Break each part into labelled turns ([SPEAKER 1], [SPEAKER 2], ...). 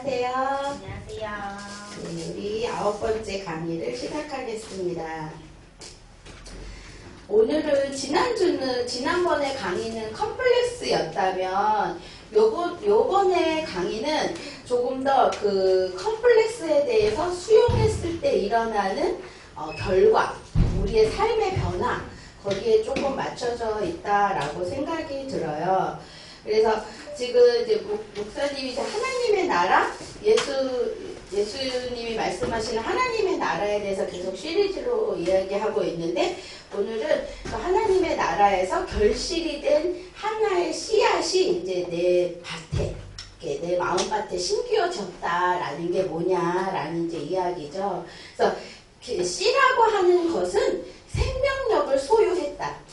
[SPEAKER 1] 안녕하세요.
[SPEAKER 2] 안녕하세요.
[SPEAKER 1] 네, 우리 9번째 강의를 시작하겠습니다. 오늘은 지난번에 강의는 컴플렉스였다면 요번에 강의는 조금 더 그 컴플렉스에 대해서 수용했을 때 일어나는 결과, 우리의 삶의 변화, 거기에 조금 맞춰져 있다라고 생각이 들어요. 그래서 지금 이제 목사님이 이제 하나님의 나라, 예수님이 말씀하시는 하나님의 나라에 대해서 계속 시리즈로 이야기하고 있는데, 오늘은 그 하나님의 나라에서 결실이 된 하나의 씨앗이 이제 내 밭에, 내 마음밭에 심겨졌다라는 게 뭐냐라는 이제 이야기죠. 그래서 씨라고 하는 것은 생명력을 소유했다.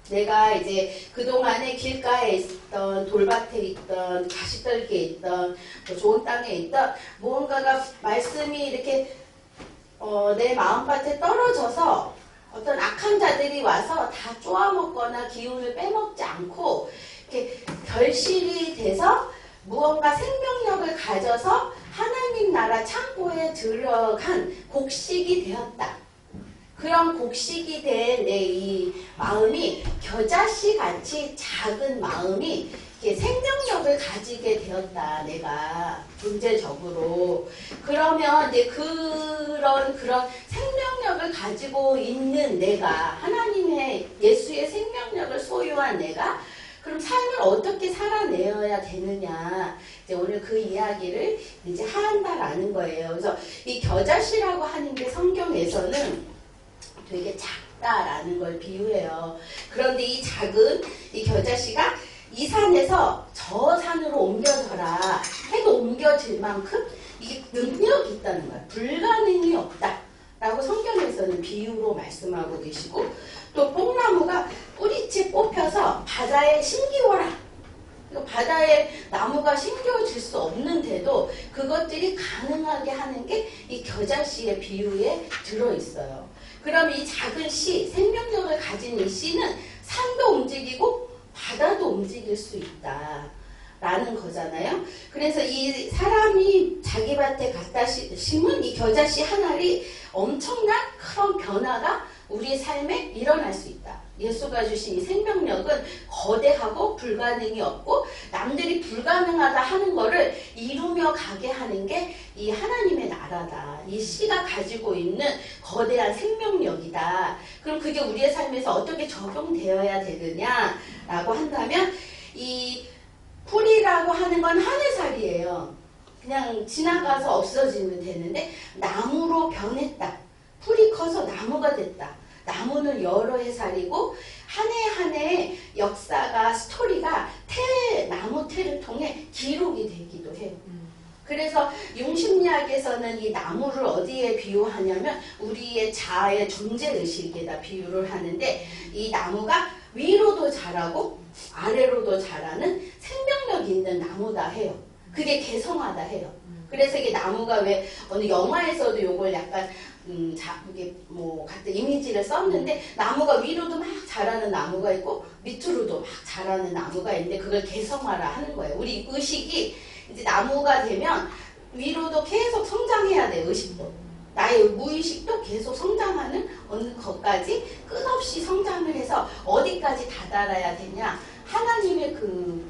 [SPEAKER 1] 내가 이제 그동안에 길가에 있던, 돌밭에 있던, 가시떨기에 있던, 좋은 땅에 있던 무언가가 말씀이 이렇게 내 마음밭에 떨어져서 어떤 악한 자들이 와서 다 쪼아먹거나 기운을 빼먹지 않고 이렇게 결실이 돼서 무언가 생명력을 가져서 하나님 나라 창고에 들어간 곡식이 되었다. 그런 곡식이 된 내 이 마음이 겨자씨 같이 작은 마음이 이렇게 생명력을 가지게 되었다. 내가 존재적으로. 그러면 이제 그런 생명력을 가지고 있는 내가, 하나님의 예수의 생명력을 소유한 내가 그럼 삶을 어떻게 살아내어야 되느냐. 이제 오늘 그 이야기를 이제 한다라는 거예요. 그래서 이 겨자씨라고 하는 게 성경에서는 되게 작다라는 걸 비유해요. 그런데 이 작은 이 겨자씨가 이 산에서 저 산으로 옮겨져라 해도 옮겨질 만큼 이게 능력이 있다는 거야. 불가능이 없다라고 성경에서는 비유로 말씀하고 계시고, 또 뽕나무가 뿌리째 뽑혀서 바다에 심기워라. 바다에 나무가 심겨질 수 없는데도 그것들이 가능하게 하는 게 이 겨자씨의 비유에 들어있어요. 그럼 이 작은 씨, 생명력을 가진 이 씨는 산도 움직이고 바다도 움직일 수 있다 라는 거잖아요. 그래서 이 사람이 자기 밭에 갖다 심은 이 겨자씨 하나리 엄청난 그런 변화가 우리의 삶에 일어날 수 있다. 예수가 주신 이 생명력은 거대하고 불가능이 없고 남들이 불가능하다 하는 거를 이루며 가게 하는 게 이 하나님의 나라다. 이 씨가 가지고 있는 거대한 생명력이다. 그럼 그게 우리의 삶에서 어떻게 적용되어야 되느냐라고 한다면, 이 풀이라고 하는 건 하늘살이에요. 그냥 지나가서 없어지면 되는데 나무로 변했다. 풀이 커서 나무가 됐다. 나무는 여러 해 살이고 한 해 한 해 역사가, 스토리가 나무 태를 통해 기록이 되기도 해요. 그래서 융심리학에서는 이 나무를 어디에 비유하냐면 우리의 자아의 존재의식에다 비유를 하는데, 이 나무가 위로도 자라고 아래로도 자라는 생명력 있는 나무다 해요. 그게 개성하다 해요. 그래서 이게 나무가 왜 어느 영화에서도 요걸 약간 이게 뭐 같은 이미지를 썼는데, 나무가 위로도 막 자라는 나무가 있고 밑으로도 막 자라는 나무가 있는데 그걸 개성화라 하는 거예요. 우리 의식이 이제 나무가 되면 위로도 계속 성장해야 돼요. 의식도. 나의 무의식도 계속 성장하는 어느 것까지 끝없이 성장을 해서 어디까지 다다라야 되냐. 하나님의 그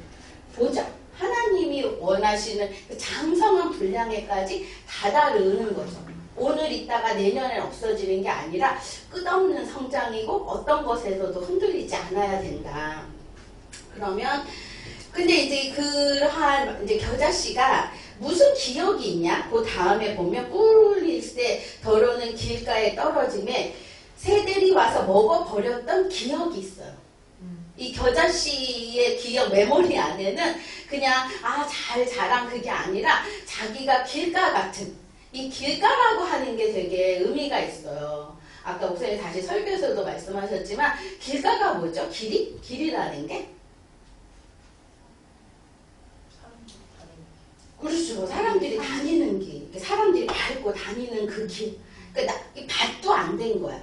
[SPEAKER 1] 보좌, 하나님이 원하시는 그 장성한 분량에까지 다다르는 거죠. 오늘 있다가 내년에 없어지는 게 아니라 끝없는 성장이고 어떤 것에서도 흔들리지 않아야 된다. 그러면 근데 이제 그러한 이제 겨자씨가 무슨 기억이 있냐? 그 다음에 보면 뿌릴 때 더러는 길가에 떨어짐에 새들이 와서 먹어버렸던 기억이 있어요. 이 겨자씨의 기억, 메모리 안에는 그냥 잘 자란 그게 아니라 자기가 길가 같은, 이 길가라고 하는 게 되게 의미가 있어요. 아까 목사님 다시 설교에서도 말씀하셨지만 길가가 뭐죠? 길이라는 게? 그렇죠. 사람들이 다니는 길, 사람들이 밟고 다니는 그 길. 그러니까 이 밭도 안 된 거야.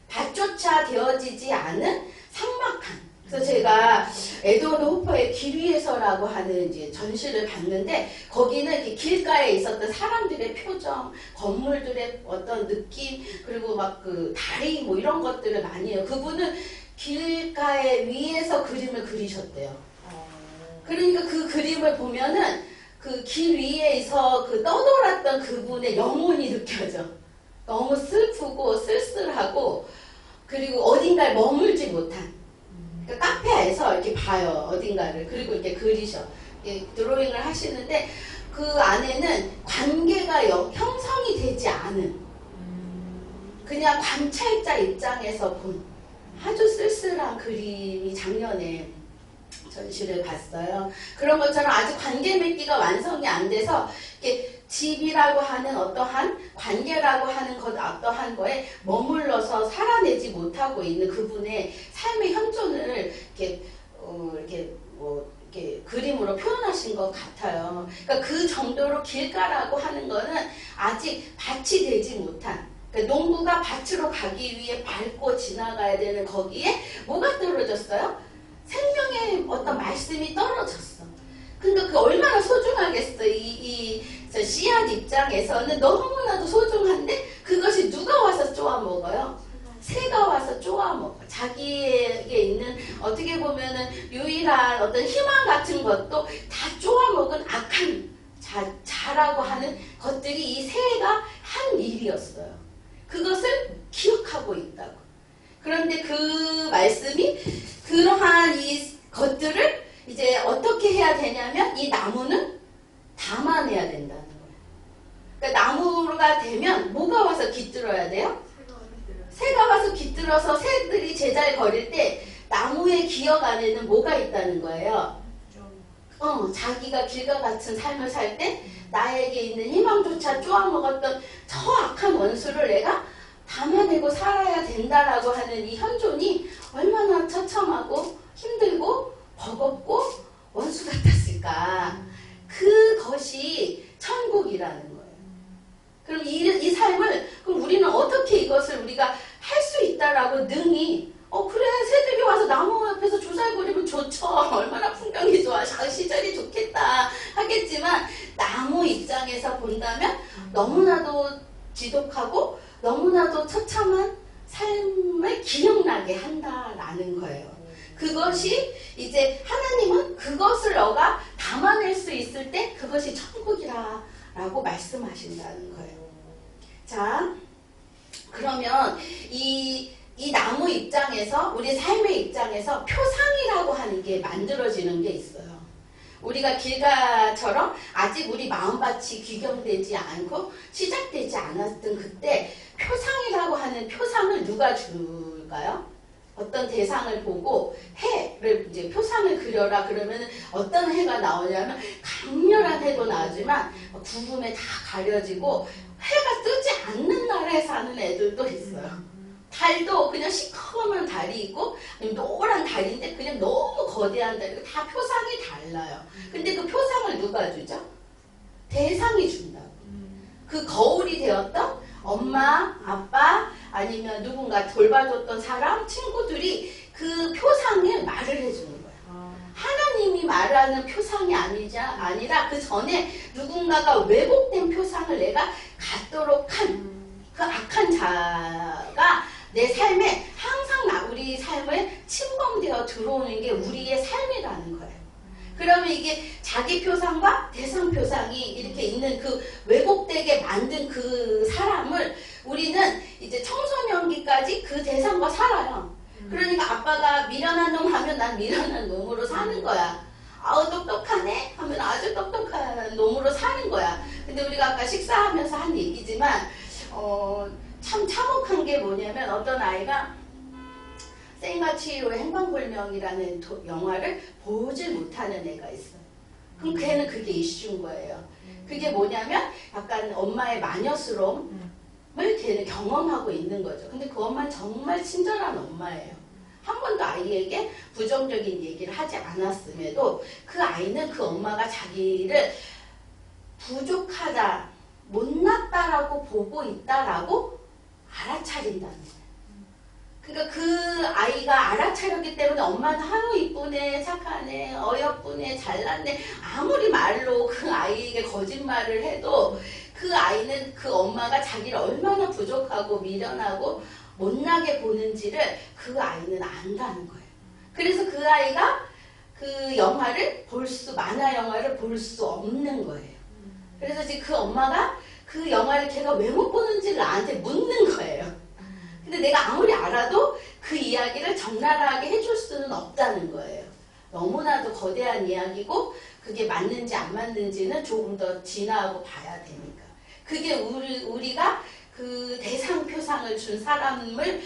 [SPEAKER 1] 밭조차 되어지지 않은 삭막한 그래서 제가 에드워드 호퍼의 길 위에서라고 하는 이제 전시를 봤는데 거기는 이렇게 길가에 있었던 사람들의 표정, 건물들의 어떤 느낌, 그리고 막 그 다리 뭐 이런 것들을 많이 해요. 그분은 길가에 위에서 그림을 그리셨대요. 그러니까 그 그림을 보면은 그 길 위에서 그 떠돌았던 그분의 영혼이 느껴져. 너무 슬프고 쓸쓸하고 그리고 어딘가에 머물지 못한. 그러니까 카페에서 이렇게 봐요. 어딘가를. 그리고 이렇게 그리셔. 이렇게 드로잉을 하시는데 그 안에는 관계가 형성이 되지 않은 그냥 관찰자 입장에서 본 아주 쓸쓸한 그림이 작년에 전시를 봤어요. 그런 것처럼 아직 관계 맺기가 완성이 안 돼서 이렇게 집이라고 하는 어떠한 관계라고 하는 것 어떠한 거에 머물러서 살아내지 못하고 있는 그분의 삶의 현존을 이렇게 그림으로 표현하신 것 같아요. 그러니까 그 정도로 길가라고 하는 거는 아직 밭이 되지 못한 그러니까 농부가 밭으로 가기 위해 밟고 지나가야 되는 거기에 뭐가 떨어졌어요? 생명의 어떤 말씀이 떨어졌어. 근데 그 얼마나 소중하겠어. 이 씨앗 입장에서는 너무나도 소중한데 그것이 누가 와서 쪼아 먹어요? 새가 와서 쪼아 먹어. 자기에게 있는 어떻게 보면은 유일한 어떤 희망 같은 것도 다 쪼아 먹은 악한 자라고 하는 것들이 이 새가 한 일이었어요. 그것을 기억하고 있다고. 그런데 그 말씀이 그러한 이 것들을 이제 어떻게 해야 되냐면 이 나무는 담아내야 된다는 거예요. 그러니까 나무가 되면 뭐가 와서 깃들어야 돼요? 새가 와서 깃들어서 새들이 제자리 거릴 때 나무의 기억 안에는 뭐가 있다는 거예요? 자기가 길과 같은 삶을 살 때 나에게 있는 희망조차 쪼아먹었던 저 악한 원수를 내가 담아내고 살아야 된다라고 하는 이 현존이 얼마나 처참하고 힘들고 버겁고 원수 같았을까. 그것이 천국이라는 거예요. 그럼 이 삶을 그럼 우리는 어떻게 이것을 우리가 할 수 있다라고 능히 그래 새들이 와서 나무 옆에서 조잘거리면 좋죠. 얼마나 풍경이 좋아. 시절이 좋겠다 하겠지만 나무 입장에서 본다면 너무나도 지독하고 너무나도 처참한 삶을 기억나게 한다라는 거예요. 그것이 이제 하나님은 그것을 너가 담아낼 수 있을 때 그것이 천국이라고 말씀하신다는 거예요. 자, 그러면 이 나무 입장에서 우리 삶의 입장에서 표상이라고 하는 게 만들어지는 게 있어요. 우리가 길가처럼 아직 우리 마음밭이 귀경되지 않고 시작되지 않았던 그때 표상이라고 하는 표상을 누가 줄까요? 어떤 대상을 보고 해를 이제 표상을 그려라 그러면 어떤 해가 나오냐면 강렬한 해도 나오지만 구름에 다 가려지고 해가 뜨지 않는 나라에 사는 애들도 있어요. 달도 그냥 시커먼 달이 있고 노란 달인데 그냥 너무 거대한 달이고 다 표상이 달라요. 근데 그 표상을 누가 주죠? 대상이 준다고. 그 거울이 되었던 엄마, 아빠 아니면 누군가 돌봐줬던 사람, 친구들이 그 표상에 말을 해주는 거예요. 하나님이 말하는 표상이 아니라 그 전에 누군가가 왜곡된 표상을 내가 갖도록 한 그 악한 자가 내 삶에 항상 우리 삶에 침범되어 들어오는 게 우리의 삶이라는 거예요. 그러면 이게 자기 표상과 대상 표상이 이렇게 있는 그 왜곡되게 만든 그 사람을 우리는 이제 청소년기까지 그 대상과 살아요. 그러니까 아빠가 미련한 놈 하면 난 미련한 놈으로 사는 거야. 아우 똑똑하네 하면 아주 똑똑한 놈으로 사는 거야. 근데 우리가 아까 식사하면서 한 얘기지만 참 참혹한 게 뭐냐면 어떤 아이가 생가치로의 행방불명이라는 영화를 보질 못하는 애가 있어요. 그럼 걔는 그게 이슈인 거예요. 그게 뭐냐면 약간 엄마의 마녀스러움을 걔는 경험하고 있는 거죠. 근데 그 엄마는 정말 친절한 엄마예요. 한 번도 아이에게 부정적인 얘기를 하지 않았음에도 그 아이는 그 엄마가 자기를 부족하다, 못났다라고 보고 있다라고 알아차린다는 거예요. 그러니까 그 아이가 알아차렸기 때문에 엄마는 아유 이쁘네, 착하네, 어여쁘네, 잘났네 아무리 말로 그 아이에게 거짓말을 해도 그 아이는 그 엄마가 자기를 얼마나 부족하고 미련하고 못나게 보는지를 그 아이는 안다는 거예요. 그래서 그 아이가 그 영화를 만화 영화를 볼 수 없는 거예요. 그래서 지금 그 엄마가 그 영화를 걔가 왜 못 보는지를 나한테 묻는 거예요. 근데 내가 아무리 알아도 그 이야기를 적나라하게 해줄 수는 없다는 거예요. 너무나도 거대한 이야기고 그게 맞는지 안 맞는지는 조금 더 진화하고 봐야 되니까. 그게 우리가 그 대상표상을 준 사람을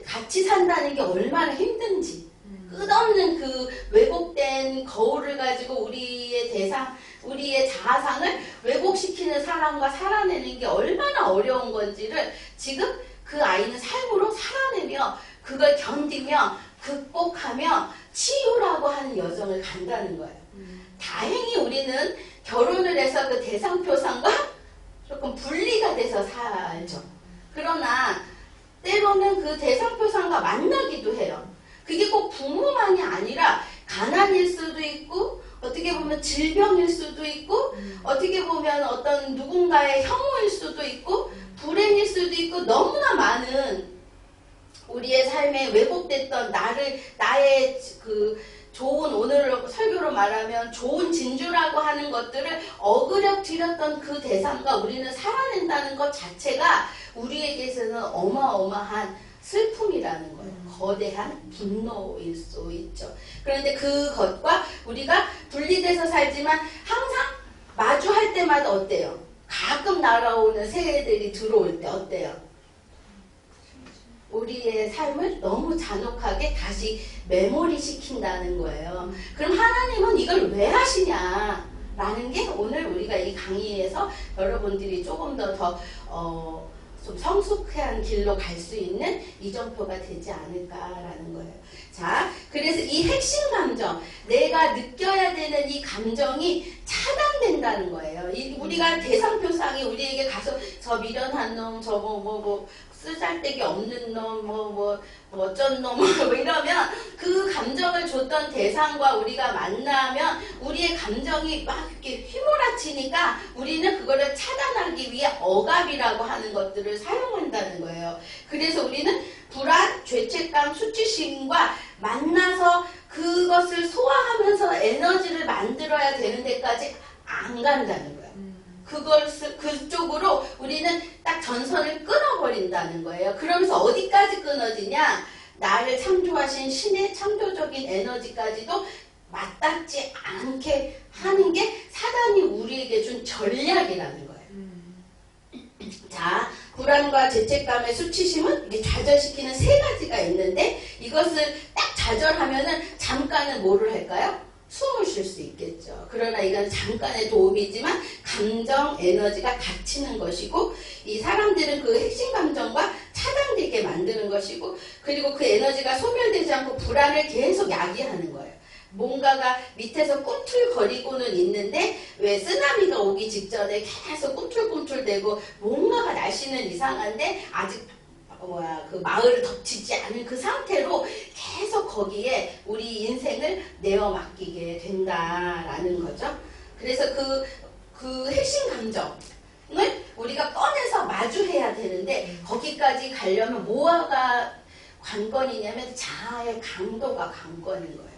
[SPEAKER 1] 같이 산다는 게 얼마나 힘든지, 끝없는 그 왜곡된 거울을 가지고 우리의 자아상을 왜곡시키는 사람과 살아내는 게 얼마나 어려운 건지를 지금 그 아이는 삶으로 살아내며 그걸 견디며 극복하며 치유라고 하는 여정을 간다는 거예요. 다행히 우리는 결혼을 해서 그 대상표상과 조금 분리가 돼서 살죠. 그러나 때로는 그 대상표상과 만나기도 해요. 그게 꼭 부모만이 아니라 가난일 수도 있고 어떻게 보면 질병일 수도 있고 어떻게 보면 어떤 누군가의 혐오일 수도 있고 불행일 수도 있고 너무나 많은 우리의 삶에 왜곡됐던 나의 그 좋은 오늘 설교로 말하면 좋은 진주라고 하는 것들을 어그러뜨렸던 그 대상과 우리는 살아낸다는 것 자체가 우리에게서는 어마어마한 슬픔이라는 거예요. 거대한 분노일 수 있죠. 그런데 그것과 우리가 분리돼서 살지만 항상 마주할 때마다 어때요? 가끔 날아오는 새들이 들어올 때 어때요? 우리의 삶을 너무 잔혹하게 다시 메모리 시킨다는 거예요. 그럼 하나님은 이걸 왜 하시냐? 라는 게 오늘 우리가 이 강의에서 여러분들이 조금 좀 성숙한 길로 갈 수 있는 이정표가 되지 않을까라는 거예요. 자, 그래서 이 핵심 감정, 내가 느껴야 되는 이 감정이 차단된다는 거예요. 우리가 대상표상이 우리에게 가서 저 미련한 놈, 저 쓰잘데기 없는 놈, 어쩐 놈, 이러면 그 감정을 줬던 대상과 우리가 만나면 우리의 감정이 막 이렇게 휘몰아치니까 우리는 그거를 차단하기 위해 억압이라고 하는 것들을 사용한다는 거예요. 그래서 우리는 불안, 죄책감, 수치심과 만나서 그것을 소화하면서 에너지를 만들어야 되는 데까지 안 간다는 거예요. 그쪽으로 우리는 딱 전선을 끊어버린다는 거예요. 그러면서 어디까지 끊어지냐? 나를 창조하신 신의 창조적인 에너지까지도 맞닿지 않게 하는 게 사단이 우리에게 준 전략이라는 거예요. 자, 불안과 죄책감의 수치심은 이게 좌절시키는 세 가지가 있는데 이것을 딱 좌절하면은 잠깐은 뭐를 할까요? 숨을 쉴 수 있겠죠. 그러나 이건 잠깐의 도움이지만 감정 에너지가 닫히는 것이고 이 사람들은 그 핵심 감정과 차단되게 만드는 것이고 그리고 그 에너지가 소멸되지 않고 불안을 계속 야기하는 거예요. 뭔가가 밑에서 꿈틀거리고는 있는데 왜 쓰나미가 오기 직전에 계속 꿈틀꿈틀대고 뭔가가 날씨는 이상한데 아직 그 마을을 덮치지 않은 그 상태로 계속 거기에 우리 인생을 내어 맡기게 된다라는 거죠. 그래서 그 핵심 감정을 우리가 꺼내서 마주해야 되는데 거기까지 가려면 뭐가 관건이냐면 자아의 강도가 관건인 거예요.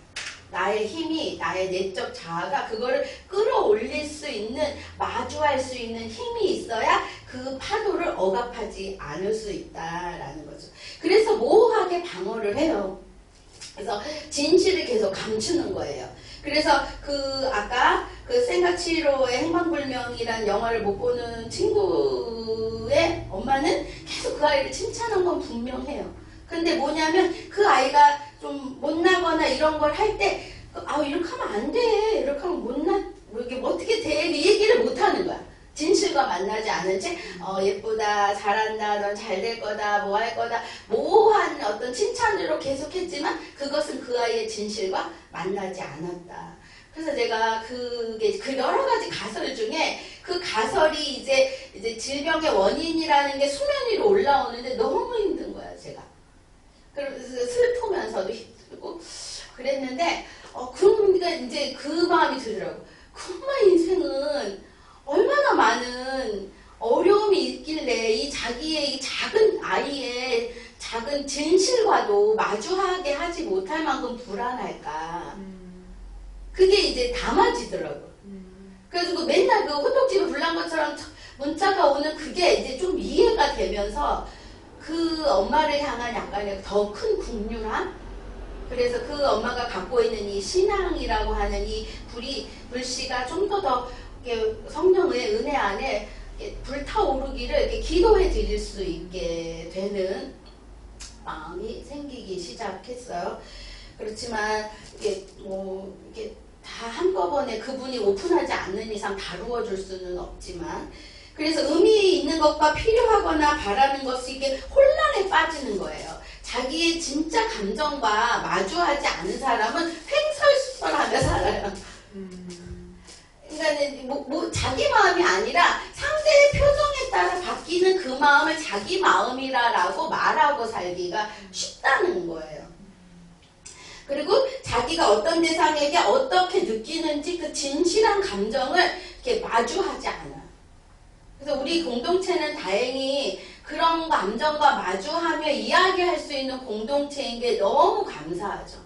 [SPEAKER 1] 나의 힘이, 나의 내적 자아가 그거를 끌어올릴 수 있는, 마주할 수 있는 힘이 있어야 그 파도를 억압하지 않을 수 있다라는 거죠. 그래서 모호하게 방어를 해요. 그래서 진실을 계속 감추는 거예요. 그래서 아까 생가치로의 행방불명이라는 영화를 못 보는 친구의 엄마는 계속 그 아이를 칭찬한 건 분명해요. 근데 뭐냐면 그 아이가 좀 못나거나 이런 걸 할 때 이렇게 하면 안 돼. 이렇게 하면 이게 어떻게 돼. 이 얘기를 못 하는 거야. 진실과 만나지 않은 채 예쁘다, 잘한다, 넌 잘 될 거다, 뭐 할 거다 모호한 어떤 칭찬으로 계속했지만 그것은 그 아이의 진실과 만나지 않았다. 그래서 제가 그 여러 가지 가설 중에 그 가설이 이제 질병의 원인이라는 게 수면 위로 올라오는데 너무 힘든 거야, 제가. 그래서 슬프면서도 힘들고 그랬는데 그러니까 이제 그 마음이 들더라고. 그엄마 인생은 얼마나 많은 어려움이 있길래 이 자기의 이 작은 아이의 작은 진실과도 마주하게 하지 못할 만큼 불안할까. 그게 이제 담아지더라고. 그래가지고 맨날 그 호떡집에 불난 것처럼 문자가 오는 그게 이제 좀 이해가 되면서 그 엄마를 향한 약간의 더 큰 국률함? 그래서 그 엄마가 갖고 있는 이 신앙이라고 하는 이 불씨가 좀 더 성령의 은혜 안에 불타오르기를 이렇게 기도해 드릴 수 있게 되는 마음이 생기기 시작했어요. 그렇지만 이게 이게 다 한꺼번에 그분이 오픈하지 않는 이상 다루어 줄 수는 없지만, 그래서 의미 있는 것과 필요하거나 바라는 것이 이게 혼란에 빠지는 거예요. 자기의 진짜 감정과 마주하지 않은 사람은 횡설수설하며 살아요. 그러니까 자기 마음이 아니라 상대의 표정에 따라 바뀌는 그 마음을 자기 마음이라고 말하고 살기가 쉽다는 거예요. 그리고 자기가 어떤 대상에게 어떻게 느끼는지 그 진실한 감정을 이렇게 마주하지 않아. 그래서 우리 공동체는 다행히 그런 감정과 마주하며 이야기할 수 있는 공동체인 게 너무 감사하죠.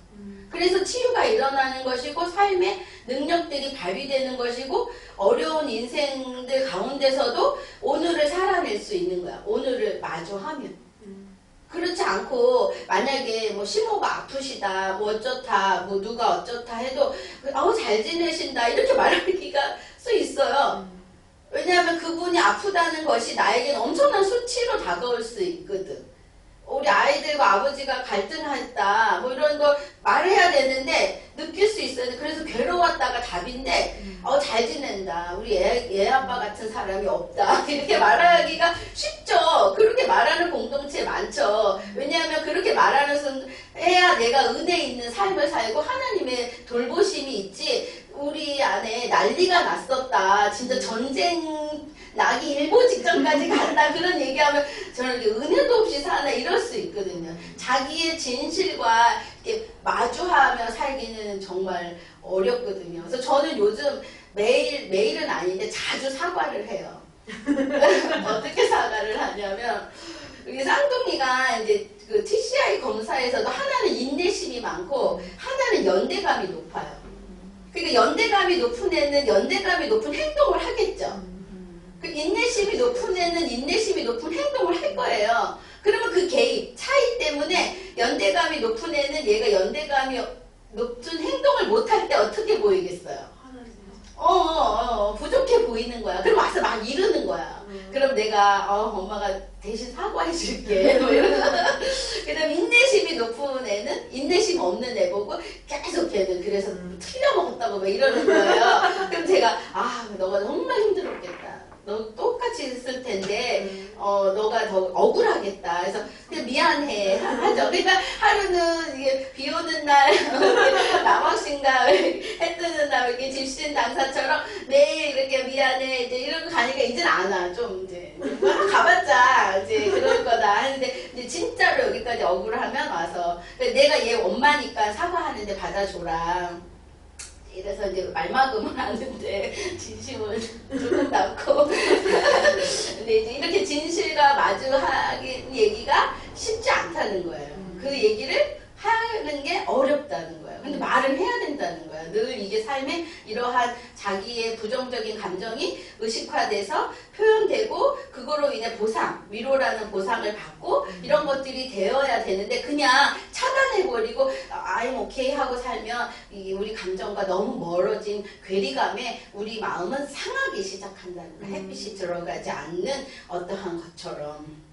[SPEAKER 1] 그래서 치유가 일어나는 것이고 삶의 능력들이 발휘되는 것이고 어려운 인생들 가운데서도 오늘을 살아낼 수 있는 거야. 오늘을 마주하면. 그렇지 않고 만약에 뭐 시모가 아프시다, 뭐 어쩌다, 뭐 누가 어쩌다 해도 잘 지내신다 이렇게 말하기가 수 있어요. 왜냐하면 그분이 아프다는 것이 나에게는 엄청난 수치로 다가올 수 있거든. 우리 아이들과 아버지가 갈등했다 뭐 이런 거 말해야 되는데 느낄 수 있어요. 그래서 괴로웠다가 답인데 잘 지낸다, 우리 애 아빠 같은 사람이 없다 이렇게 말하기가 쉽죠. 그렇게 말하는 공동체 많죠. 왜냐하면 그렇게 말하는 순간 해야 내가 은혜 있는 삶을 살고 하나님의 돌보심이 있지, 우리 안에 난리가 났었다, 진짜 전쟁 나기 일보 직전까지 간다 그런 얘기하면 저는 은혜도 없이 사나 이럴 수 있거든요. 자기의 진실과 이렇게 마주하며 살기는 정말 어렵거든요. 그래서 저는 요즘 매일은 아닌데 자주 사과를 해요. 어떻게 사과를 하냐면, 우리 쌍둥이가 이제 그 TCI 검사에서도 하나는 인내심이 많고 하나는 연대감이 높아요. 그러니까 연대감이 높은 애는 연대감이 높은 행동을 하겠죠. 그 인내심이 높은 애는 인내심이 높은 행동을 할 거예요. 그러면 그 개입, 차이 때문에 연대감이 높은 애는 얘가 연대감이 높은 행동을 못할 때 어떻게 보이겠어요? 부족해 보이는 거야. 그럼 와서 막 이러는 거야. 그럼 내가 엄마가 대신 사과해 줄게. 뭐 그다음 인내심이 높은 애는 인내심 없는 애 보고 계속 걔는 그래서 틀려먹었다고 막 이러는 거예요. 그럼 제가 너가 정말 힘들었겠다. 너 똑같이 했을 텐데 너가 더 억울하겠다. 그래서 그냥 미안해 하죠. 그러니까 하루는 이게 비 오는 날 남학신가 해 뜨는 날 이렇게 집신 당사처럼 매일 이렇게 미안해 이제 이러고 가니까 이제는 안 와. 좀 이제 가봤자 이제 그럴 거다 하는데 이제 진짜로 여기까지 억울하면 와서 내가 얘 엄마니까 사과하는데 받아줘라. 이래서 이제 말마금을 하는데 진심은 조금 남고 근데 이제 이렇게 진실과 마주하는 얘기가 쉽지 않다는 거예요. 그 얘기를 하는 게 어렵다는 거예요. 근데 말을 해야 된다는 거예요. 늘 이게 삶에 이러한 자기의 부정적인 감정이 의식화돼서 표현되고 그거로 인해 보상, 위로라는 보상을 받고 이런 것들이 되어야 되는데 그냥 차단해버리고 I'm okay 하고 살면 우리 감정과 너무 멀어진 괴리감에 우리 마음은 상하기 시작한다는 거예요. 햇빛이 들어가지 않는 어떠한 것처럼.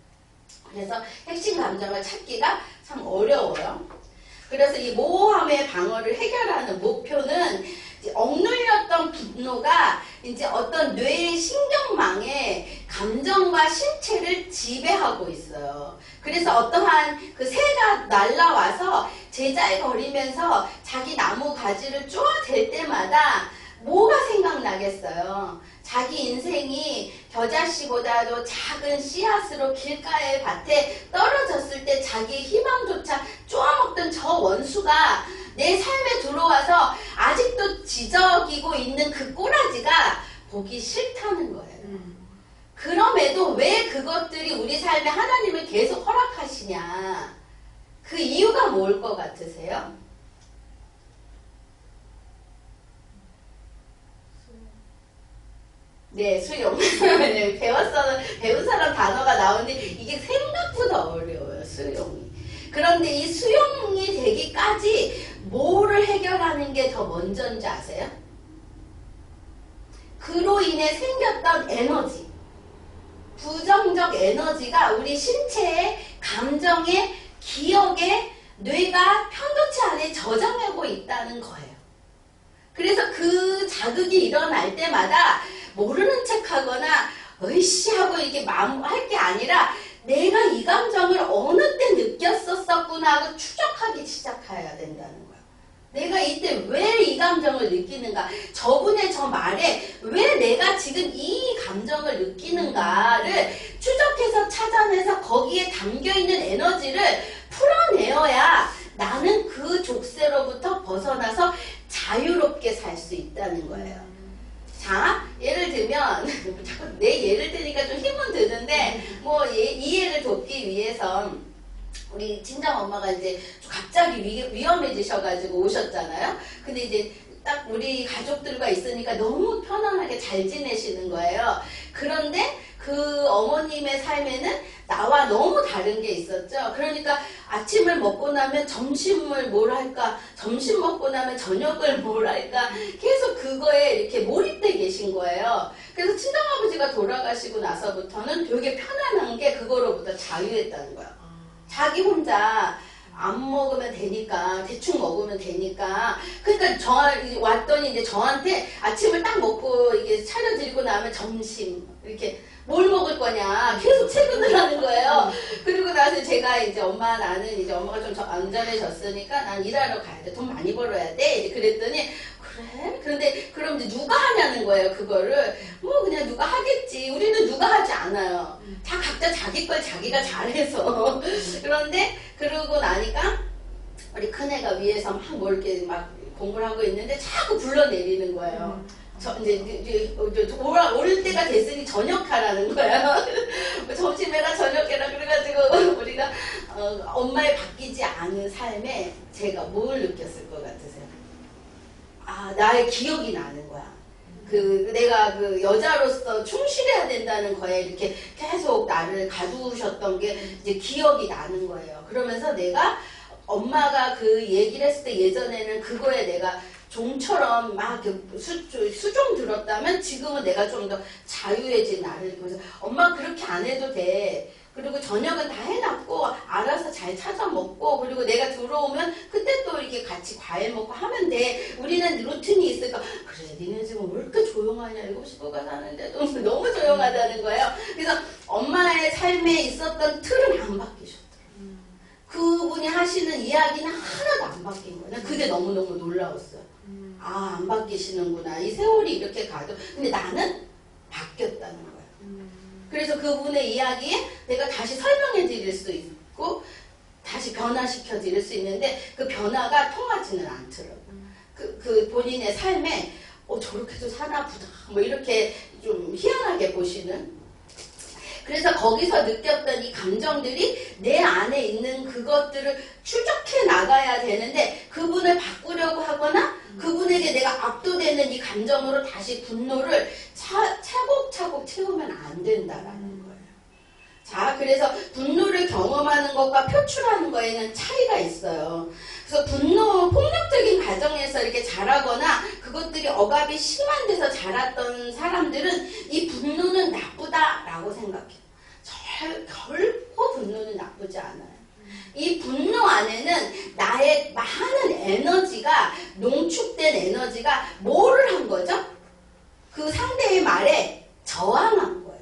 [SPEAKER 1] 그래서 핵심 감정을 찾기가 참 어려워요. 그래서 이 모호함의 방어를 해결하는 목표는 억눌렸던 분노가 이제 어떤 뇌의 신경망에 감정과 신체를 지배하고 있어요. 그래서 어떠한 그 새가 날라와서 제잘거리면서 자기 나무 가지를 쪼아댈 때마다 뭐가 생각나겠어요? 자기 인생이 겨자씨보다도 작은 씨앗으로 길가의 밭에 떨어졌을 때 자기 희망조차 쪼아먹던 저 원수가 내 삶에 들어와서 아직도 지저귀고 있는 그 꼬라지가 보기 싫다는 거예요. 그럼에도 왜 그것들이 우리 삶에 하나님을 계속 허락하시냐? 그 이유가 뭘 것 같으세요? 네, 수용. 배운 사람 단어가 나오는데 이게 생각보다 어려워요, 수용이. 그런데 이 수용이 되기까지 뭐를 해결하는 게 더 먼저인지 아세요? 그로 인해 생겼던 에너지, 부정적 에너지가 우리 신체에, 감정에, 기억에, 뇌가 편도체 안에 저장하고 있다는 거예요. 그래서 그 자극이 일어날 때마다 모르는 척하거나 으이씨 하고 이렇게 할 게 아니라 내가 이 감정을 어느 때 느꼈었구나 하고 추적하기 시작해야 된다는 거예요. 내가 이때 왜 이 감정을 느끼는가? 저분의 저 말에 왜 내가 지금 이 감정을 느끼는가를 추적해서 찾아내서 거기에 담겨있는 에너지를 풀어내어야 나는 그 족쇄로부터 벗어나서 자유롭게 살 수 있다는 거예요. 자, 예를 들면 자꾸 내 예를 드니까 좀 힘은 드는데 뭐 이 예를 돕기 위해서 우리 친정엄마가 이제 갑자기 위험해지셔가지고 오셨잖아요. 근데 이제 딱 우리 가족들과 있으니까 너무 편안하게 잘 지내시는 거예요. 그런데 그 어머님의 삶에는 나와 너무 다른 게 있었죠. 그러니까 아침을 먹고 나면 점심을 뭘 할까, 점심 먹고 나면 저녁을 뭘 할까, 계속 그거에 이렇게 몰입돼 계신 거예요. 그래서 친정아버지가 돌아가시고 나서부터는 되게 편안한 게 그거로부터 자유했다는 거예요. 자기 혼자 안 먹으면 되니까, 대충 먹으면 되니까. 그러니까 왔더니 이제 저한테 아침을 딱 먹고 이게 차려드리고 나면 점심 이렇게 뭘 먹을 거냐 계속 체근을 하는 거예요. 그리고 나서 제가 이제 나는 이제 엄마가 좀 안전해졌으니까 난 일하러 가야 돼. 돈 많이 벌어야 돼. 그랬더니 그래? 그런데 그럼 이제 누가 하냐는 거예요, 그거를. 뭐 그냥 누가 하겠지. 우리는 누가 하지 않아요. 다 각자 자기 걸 자기가 잘해서. 그런데 그러고 나니까 우리 큰애가 위에서 막 뭐 이렇게 막 공부를 하고 있는데 자꾸 불러내리는 거예요. 이제 올 때가 됐으니 저녁하라는 거야. 점심해라 저녁해라. 그래가지고 우리가 엄마의 바뀌지 않은 삶에 제가 뭘 느꼈을 것 같으세요? 아, 나의 기억이 나는 거야. 내가 그 여자로서 충실해야 된다는 거에 이렇게 계속 나를 가두셨던 게 이제 기억이 나는 거예요. 그러면서 내가 엄마가 그 얘기를 했을 때 예전에는 그거에 내가 종처럼 막 수종 들었다면 지금은 내가 좀 더 자유해진 나를. 그래서 엄마 그렇게 안 해도 돼. 그리고 저녁은 다 해놨고 알아서 잘 찾아 먹고, 그리고 내가 들어오면 그때 또 이렇게 같이 과일 먹고 하면 돼. 우리는 루틴이 있으니까. 그래, 니네 지금 왜 이렇게 조용하냐. 7식구가 사는데도 너무 조용하다는 거예요. 그래서 엄마의 삶에 있었던 틀은 안 바뀌셨더라고요. 그분이 하시는 이야기는 하나도 안 바뀐 거예요. 그게 너무너무 놀라웠어요. 아, 안 바뀌시는구나. 이 세월이 이렇게 가도. 근데 나는 바뀌었다는 거예요. 그래서 그분의 이야기에 내가 다시 설명해 드릴 수 있고 다시 변화시켜 드릴 수 있는데 그 변화가 통하지는 않더라고요. 그 본인의 삶에 저렇게도 사나 보다 뭐 이렇게 좀 희한하게 보시는. 그래서 거기서 느꼈던 이 감정들이 내 안에 있는 그것들을 추적해 나가야 되는데 그분을 바꾸려고 하거나 그분에게 내가 압도되는 이 감정으로 다시 분노를 차곡차곡 채우면 안 된다라는 거예요. 자, 그래서 분노를 경험하는 것과 표출하는 거에는 차이가 있어요. 그래서 폭력적인 가정에서 이렇게 자라거나 그것들이 억압이 심한 데서 자랐던 사람들은 이 분노는 나쁘다라고 생각해요. 결코 분노는 나쁘지 않아요. 이 분노 안에는 나의 많은 에너지가, 농축된 에너지가 뭐를 한 거죠? 그 상대의 말에 저항한 거예요.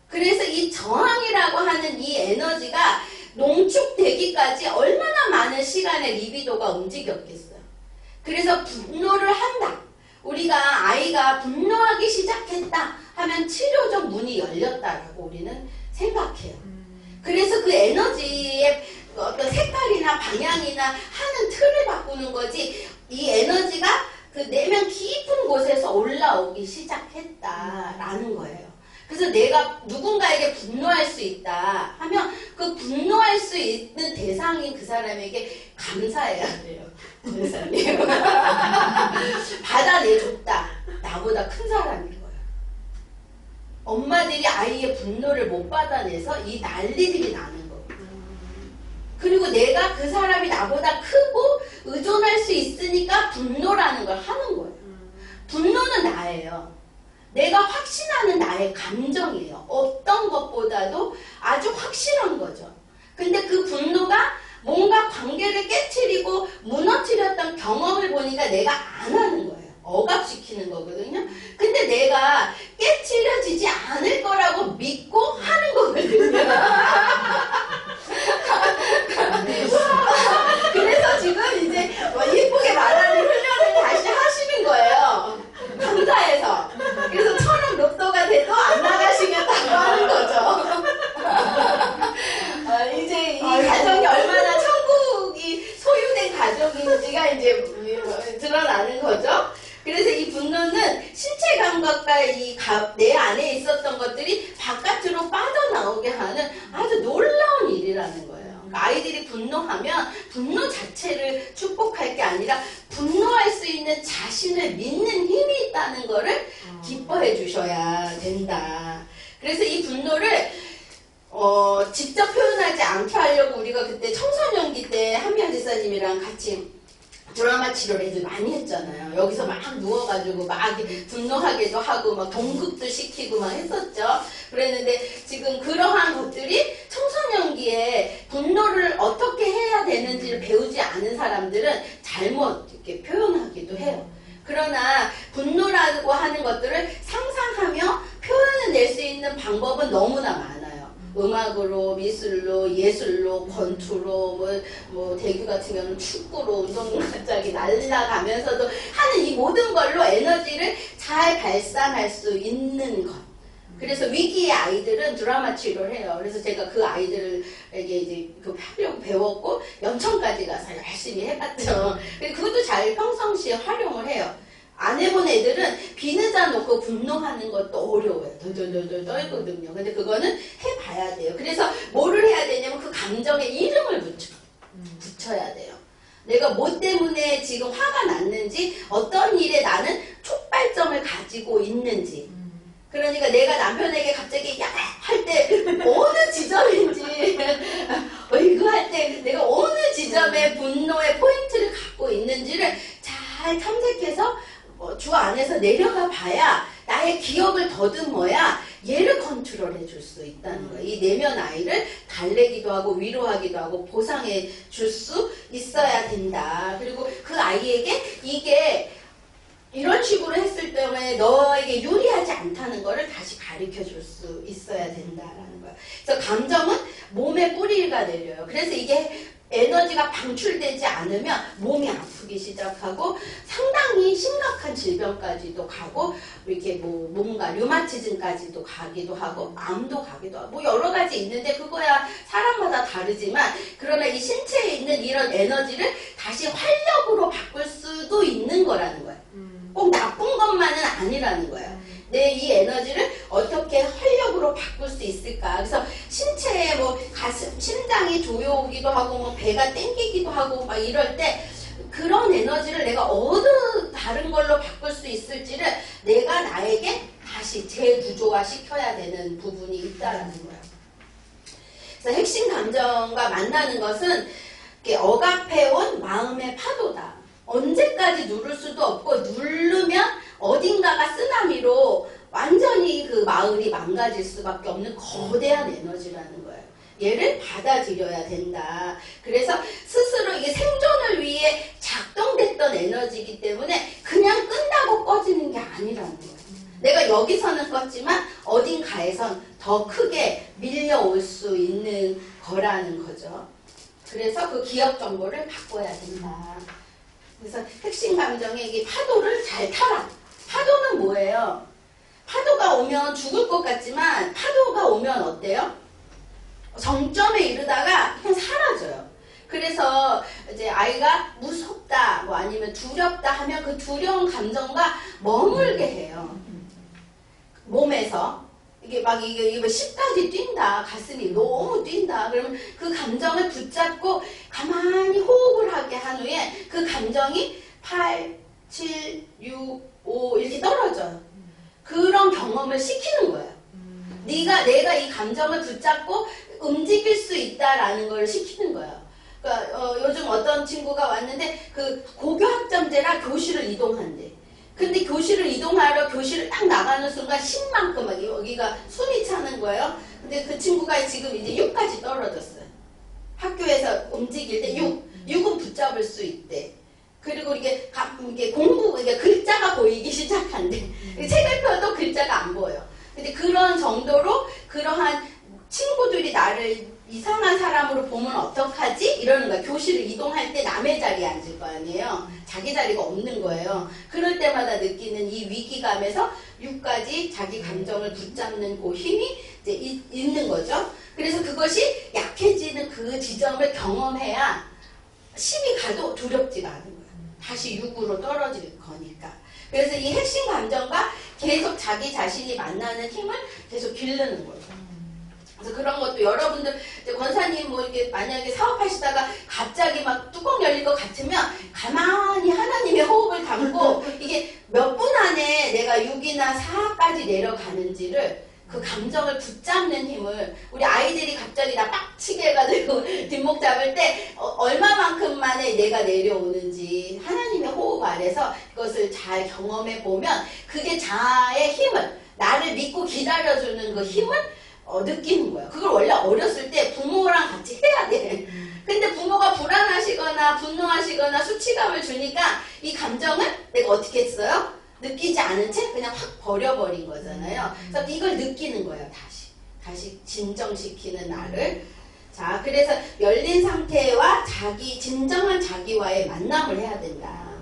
[SPEAKER 1] 그래서 이 저항이라고 하는 이 에너지가 농축되기까지 얼마나 많은 시간의 리비도가 움직였겠어요. 그래서 분노를 한다. 우리가 아이가 분노하기 시작했다 하면 치료적 문이 열렸다라고 우리는 생각해요. 그래서 그 에너지의 어떤 색깔이나 방향이나 하는 틀을 바꾸는 거지, 이 에너지가 그 내면 깊은 곳에서 올라오기 시작했다라는 거예요. 그래서 내가 누군가에게 분노할 수 있다 하면 그 분노할 수 있는 대상인 그 사람에게 감사해야 돼요. 대상님. 받아내줬다. 나보다 큰 사람인 거예요. 엄마들이 아이의 분노를 못 받아내서 이 난리들이 나는 거예요. 그리고 내가 그 사람이 나보다 크고 의존할 수 있으니까 분노라는 걸 하는 거예요. 분노는 나예요. 내가 확신하는 나의 감정이에요. 어떤 것보다도 아주 확실한 거죠. 근데 그 분노가 뭔가 관계를 깨트리고 무너뜨렸던 경험을 보니까 내가 안 하는 거예요. 억압시키는 거거든요. 근데 내가 깨트려지지 않을 거라고 믿고 하는 거거든요. 그래서 지금 이제 예쁘게 말하는 훈련을 다시 하시는 거예요. 감사해서. 그래서 1000원 로또가 돼도 안 나가시겠다고 하는 거죠. 이제 이 가정이 얼마나 천국이 소유된 가족인지가 이제 드러나는 거죠. 그래서 이 분노는 신체 감각과 내 안에 있었던 것들이 바깥으로 빠져나오게 하는 아주 놀라운 일이라는 거예요. 아이들이 분노하면 분노 자체를 축복할 게 아니라 분노할 수 있는 자신을 믿는 힘이 있다는 거를 기뻐해 주셔야 된다. 그래서 이 분노를 직접 표현하지 않게 하려고 우리가 그때 청소년기 때 한미연 지사님이랑 같이 드라마 치료를 애들 많이 했잖아요. 여기서 막 누워가지고 막 분노하게도 하고 막 동급도 시키고 막 했었죠. 그랬는데 지금 그러한 것들이 청소년기에 분노를 어떻게 해야 되는지를 배우지 않은 사람들은 잘못 이렇게 표현하기도 해요. 그러나 분노라고 하는 것들을 상상하며 표현을 낼 수 있는 방법은 너무나 많아요. 음악으로, 미술로, 예술로, 권투로, 뭐 대규 같은 경우는 축구로, 운동장이 날아가면서도 하는 이 모든 걸로 에너지를 잘 발산할 수 있는 것. 그래서 위기의 아이들은 드라마 치료를 해요. 그래서 제가 그 아이들에게 이제 그 하려고 배웠고 연천까지 가서 열심히 해봤죠. 그것도 잘 평상시에 활용을 해요. 안 해본 애들은 비느자 놓고 분노하는 것도 어려워요. 덜덜덜덜 떨거든요. 근데 그거는 해봐야 돼요. 그래서 뭐를 해야 되냐면 그 감정에 이름을 붙여야 돼요. 내가 뭐 때문에 지금 화가 났는지, 어떤 일에 나는 촉발점을 가지고 있는지. 그러니까 내가 남편에게 갑자기 야! 할 때 어느 지점인지 이거 할 때 내가 어느 지점에 분노의 포인트를 갖고 있는지를 잘 탐색해서 주 안에서 내려가 봐야 나의 기억을 더듬어야 얘를 컨트롤해 줄 수 있다는 거예요. 이 내면 아이를 달래기도 하고 위로하기도 하고 보상해 줄 수 있어야 된다. 그리고 그 아이에게 이게 이런 식으로 했을 때문에 너에게 유리하지 않다는 거를 다시 가르쳐 줄 수 있어야 된다라는 거예요. 그래서 감정은 몸에 뿌리가 내려요. 그래서 이게 에너지가 방출되지 않으면 몸이 아프기 시작하고 상당히 심각한 질병까지도 가고 이렇게 뭔가 류마티즘까지도 가기도 하고 암도 가기도 하고 뭐 여러 가지 있는데 그거야 사람마다 다르지만 그러나 이 신체에 있는 이런 에너지를 다시 활력으로 바꿀 수도 있는 거라는 거예요. 꼭 나쁜 것만은 아니라는 거예요. 내 이 에너지를 어떻게 활력으로 바꿀 수 있을까? 그래서 신체에 뭐 가슴, 심장이 조여오기도 하고 뭐 배가 땡기기도 하고 막 이럴 때 그런 에너지를 내가 어느 다른 걸로 바꿀 수 있을지를 내가 나에게 다시 재구조화 시켜야 되는 부분이 있다라는 거예요. 그래서 핵심 감정과 만나는 것은 억압해온 마음의 파도다. 언제까지 누를 수도 없고 누르면 어딘가가 쓰나미로 완전히 그 마을이 망가질 수밖에 없는 거대한 에너지라는 거예요. 얘를 받아들여야 된다. 그래서 스스로 이게 생존을 위해 작동됐던 에너지이기 때문에 그냥 끈다고 꺼지는 게 아니라는 거예요. 내가 여기서는 껐지만 어딘가에선 더 크게 밀려올 수 있는 거라는 거죠. 그래서 그 기억 정보를 바꿔야 된다. 그래서 핵심 감정의 이 파도를 잘 타라. 파도는 뭐예요? 파도가 오면 죽을 것 같지만 파도가 오면 어때요? 정점에 이르다가 그냥 사라져요. 그래서 이제 아이가 무섭다 뭐 아니면 두렵다 하면 그 두려운 감정과 머물게 해요. 몸에서 이게 막 이게 10까지 뛴다, 가슴이 너무 뛴다. 그러면 그 감정을 붙잡고 가만히 호흡을 하게 한 후에 그 감정이 8, 7, 6, 5 이렇게 떨어져요. 그런 경험을 시키는 거예요. 내가 이 감정을 붙잡고 움직일 수 있다라는 걸 시키는 거예요. 그러니까 요즘 어떤 친구가 왔는데 그 고교학점제라 교실을 이동한대. 근데 교실을 이동하러 교실을 딱 나가는 순간 10만큼 막 여기가 숨이 차는 거예요. 근데 그 친구가 지금 이제 6까지 떨어졌어요. 학교에서 움직일 때 6은 붙잡을 수 있대. 그리고 이게 공부, 이게 글자가 보이기 시작한대. 책을 펴도 글자가 안 보여. 근데 그런 정도로 그러한 친구들이 나를 이상한 사람으로 보면 어떡하지? 이러는 거야. 교실을 이동할 때 남의 자리에 앉을 거 아니에요. 자기 자리가 없는 거예요. 그럴 때마다 느끼는 이 위기감에서 6까지 자기 감정을 붙잡는 그 힘이 이제 있는 거죠. 그래서 그것이 약해지는 그 지점을 경험해야 10이 가도 두렵지가 않은 거예요. 다시 6으로 떨어질 거니까. 그래서 이 핵심 감정과 계속 자기 자신이 만나는 힘을 계속 기르는 거예요. 그래서 그런 것도 여러분들 권사님 뭐 이렇게 만약에 사업하시다가 갑자기 막 뚜껑 열릴 것 같으면 가만히 하나님의 호흡을 담고 이게 몇 분 안에 내가 6이나 4까지 내려가는지를 그 감정을 붙잡는 힘을 우리 아이들이 갑자기 나 빡치게 해가지고 뒷목 잡을 때 얼마만큼 만에 내가 내려오는지 하나님의 호흡 아래서 그것을 잘 경험해 보면 그게 자아의 힘을 나를 믿고 기다려주는 그 힘을 느끼는 거예요. 그걸 원래 어렸을 때 부모랑 같이 해야 돼. 근데 부모가 불안하시거나 분노하시거나 수치감을 주니까 이 감정을 내가 어떻게 했어요? 느끼지 않은 채 그냥 확 버려버린 거잖아요. 그래서 이걸 느끼는 거예요. 다시 진정시키는 나를. 자, 그래서 열린 상태와 진정한 자기와의 만남을 해야 된다.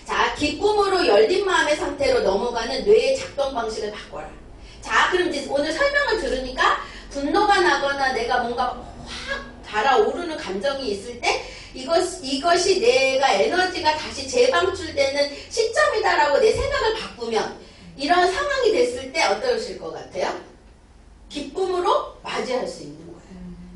[SPEAKER 1] 자, 기쁨으로 열린 마음의 상태로 넘어가는 뇌의 작동 방식을 바꿔라. 자, 그럼 이제 오늘 설명을 들으니까 분노가 나거나 내가 뭔가 확 달아오르는 감정이 있을 때 이것이 내가 에너지가 다시 재방출되는 시점이다라고 내 생각을 바꾸면 이런 상황이 됐을 때 어떠실 것 같아요? 기쁨으로 맞이할 수 있는 거예요.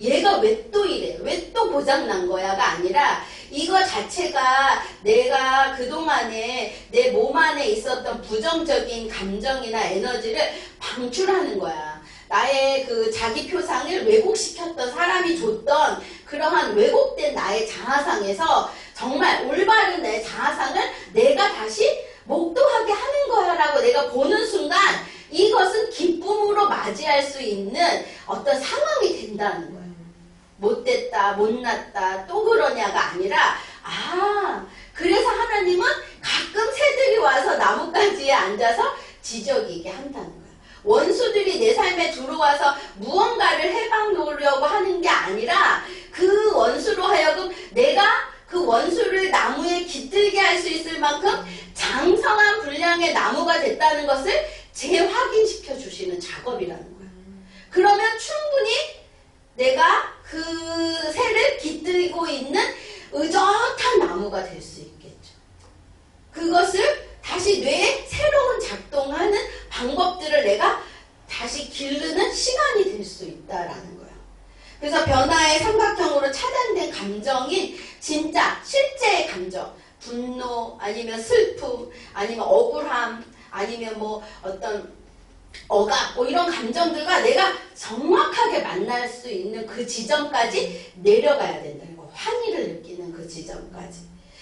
[SPEAKER 1] 얘가 왜 또 이래? 왜 또 고장난 거야가 아니라 이거 자체가 내가 그동안에 내 몸 안에 있었던 부정적인 감정이나 에너지를 방출하는 거야. 나의 그 자기 표상을 왜곡시켰던 사람이 줬던 그러한 왜곡된 나의 자아상에서 정말 올바른 내 자아상을 내가 다시 목도하게 하는 거야 라고 내가 보는 순간 이것은 기쁨으로 맞이할 수 있는 어떤 상황이 된다는 거예요. 못됐다, 못났다, 또 그러냐가 아니라 그래서 하나님은 가끔 새들이 와서 나뭇가지에 앉아서 지저귀게 한다는 거예요. 원수들이 내 삶에 들어와서 무언가를 해방놓으려고 하는 게 아니라 그 원수로 하여금 내가 그 원수를 나무에 깃들게 할 수 있을 만큼 장성한 분량의 나무가 됐다는 것을 재확인시켜 주시는 작업이라는 거예요. 그러면 충분히 내가 그 새를 깃들고 있는 의젓한 나무가 될 수 있겠죠. 그것을 다시 뇌에 새로운 작동하는 방법들을 내가 다시 기르는 시간이 될 수 있다라는 거예요. 그래서 변화의 삼각형으로 차단된 감정인 진짜 실제의 감정, 분노 아니면 슬픔 아니면 억울함 아니면 뭐 어떤 억압 뭐 이런 감정들과 내가 정확하게 만날 수 있는 그 지점까지 내려가야 된다는 거. 환희를 느끼는 그 지점까지.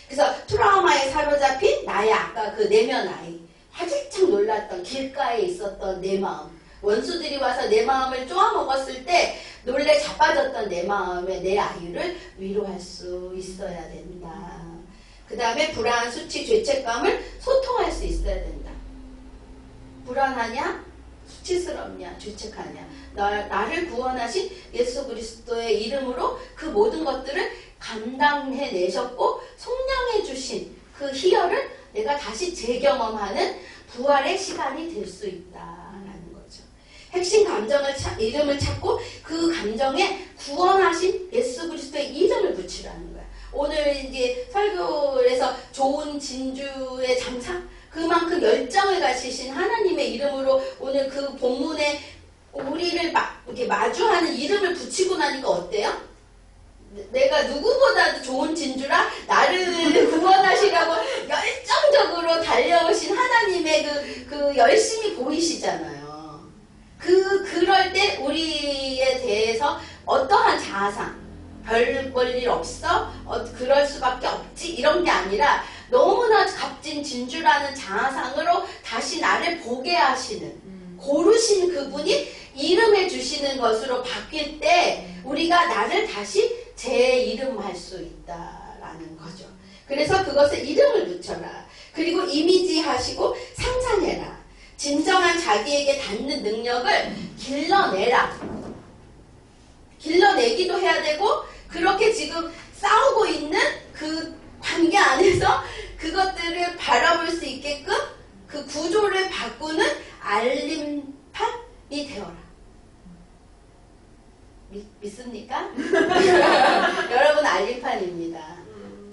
[SPEAKER 1] 그래서 트라우마에 사로잡힌 나의 아까 그 내면 아이, 화들짝 놀랐던 길가에 있었던 내 마음, 원수들이 와서 내 마음을 쪼아먹었을 때 놀래 자빠졌던 내 마음에 내 아이를 위로할 수 있어야 된다. 그 다음에 불안, 수치, 죄책감을 소통할 수 있어야 된다. 불안하냐? 수치스럽냐? 죄책하냐? 나를 구원하신 예수 그리스도의 이름으로 그 모든 것들을 감당해내셨고 속량해 주신 그 희열을 내가 다시 재경험하는 부활의 시간이 될 수 있다라는 거죠. 핵심 감정을 이름을 찾고 그 감정에 구원하신 예수 그리스도의 이름을 붙이라는 거야. 오늘 이제 설교에서 좋은 진주의 장사 그만큼 열정을 가지신 하나님의 이름으로 오늘 그 본문에 우리를 이렇게 마주하는 이름을 붙이고 나니까 어때요? 내가 누구보다도 좋은 진주라 나를 구원하시라고 열정적으로 달려오신 하나님의 그 열심이 보이시잖아요. 그럴 때 우리에 대해서 어떠한 자아상 별 볼 일 없어? 그럴 수밖에 없지? 이런 게 아니라 너무나 값진 진주라는 자아상으로 다시 나를 보게 하시는 고르신 그분이 이름해 주시는 것으로 바뀔 때 우리가 나를 다시 제 이름할 수 있다라는 거죠. 그래서 그것에 이름을 붙여라. 그리고 이미지 하시고 상상해라. 진정한 자기에게 닿는 능력을 길러내라. 길러내기도 해야 되고 그렇게 지금 싸우고 있는 그 관계 안에서 그것들을 바라볼 수 있게끔 그 구조를 바꾸는 알림판이 되어라. 믿습니까? 여러분 알림판입니다.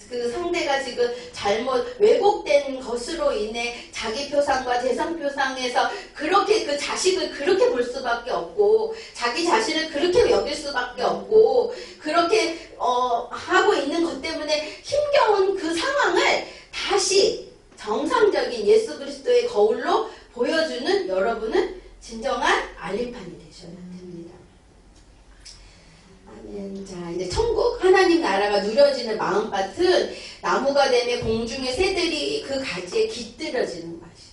[SPEAKER 1] 그 상대가 지금 잘못 왜곡된 것으로 인해 자기 표상과 대상 표상에서 그렇게 그 자식을 그렇게 볼 수밖에 없고 자기 자신을 그렇게 여길 수밖에 없고 그렇게 하고 있는 것 때문에 힘겨운 그 상황을 다시 정상적인 예수 그리스도의 거울로 보여주는 여러분은 진정한 알림판이 되셔야 됩니다. 아멘. 자, 이제 천국 하나님 나라가 누려지는 마음밭은 나무가 되며 공중의 새들이 그 가지에 깃들여지는 맛이.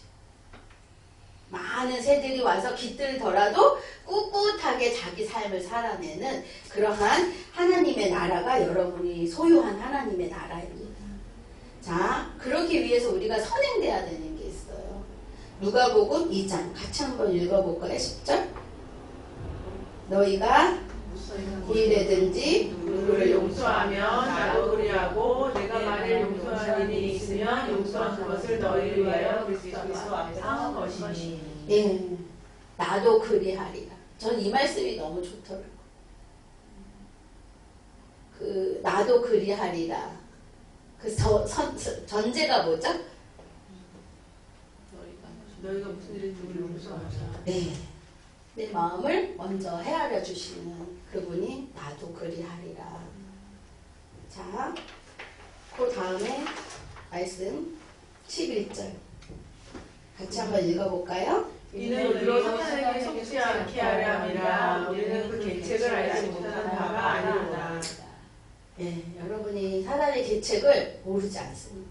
[SPEAKER 1] 많은 새들이 와서 깃들더라도 꿋꿋하게 자기 삶을 살아내는 그러한 하나님의 나라가 여러분이 소유한 하나님의 나라입니다. 자, 그러기 위해서 우리가 선행돼야 되는 게 있어요. 누가복음 2장 같이 한번 읽어볼까요? 10절. 너희가 일이든지
[SPEAKER 2] 누구를 용서하면 나도 그리하고 내가 만일 용서할 일이 있으면 용서한 그것을 너희를 위하여 그리스도 앞에 상한 것이니.
[SPEAKER 1] 예, 나도 그리하리라. 전 이 말씀이 너무 좋더라고요. 그 나도 그리하리라. 그 전제가 뭐죠?
[SPEAKER 2] 너희가 무슨 일인지 우리 용서하자.
[SPEAKER 1] 네. 내 마음을 먼저 헤아려 주시는 그분이 나도 그리하리라. 자, 그 다음에 말씀 11절 같이 한번 읽어볼까요?
[SPEAKER 2] 이는 우리로 사탄에게 속지 않게 하려 함이라. 우리는 그 계책을 알지 못하는 바가 아니로다.
[SPEAKER 1] 예, 여러분이 사단의 계책을 모르지 않습니다.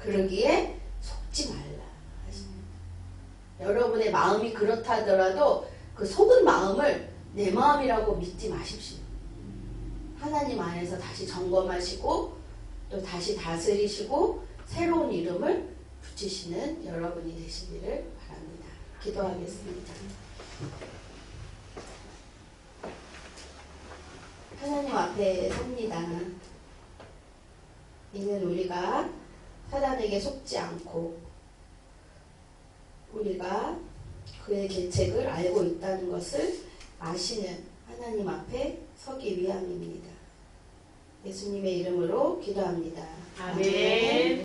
[SPEAKER 1] 그러기에 속지 말라 하십니다. 여러분의 마음이 그렇다 하더라도 그 속은 마음을 내 마음이라고 믿지 마십시오. 하나님 안에서 다시 점검하시고 또 다시 다스리시고 새로운 이름을 붙이시는 여러분이 되시기를 바랍니다. 기도하겠습니다. 하나님 앞에 섭니다. 이는 우리가 사단에게 속지 않고 우리가 그의 계책을 알고 있다는 것을 아시는 하나님 앞에 서기 위함입니다. 예수님의 이름으로 기도합니다.
[SPEAKER 2] 아멘.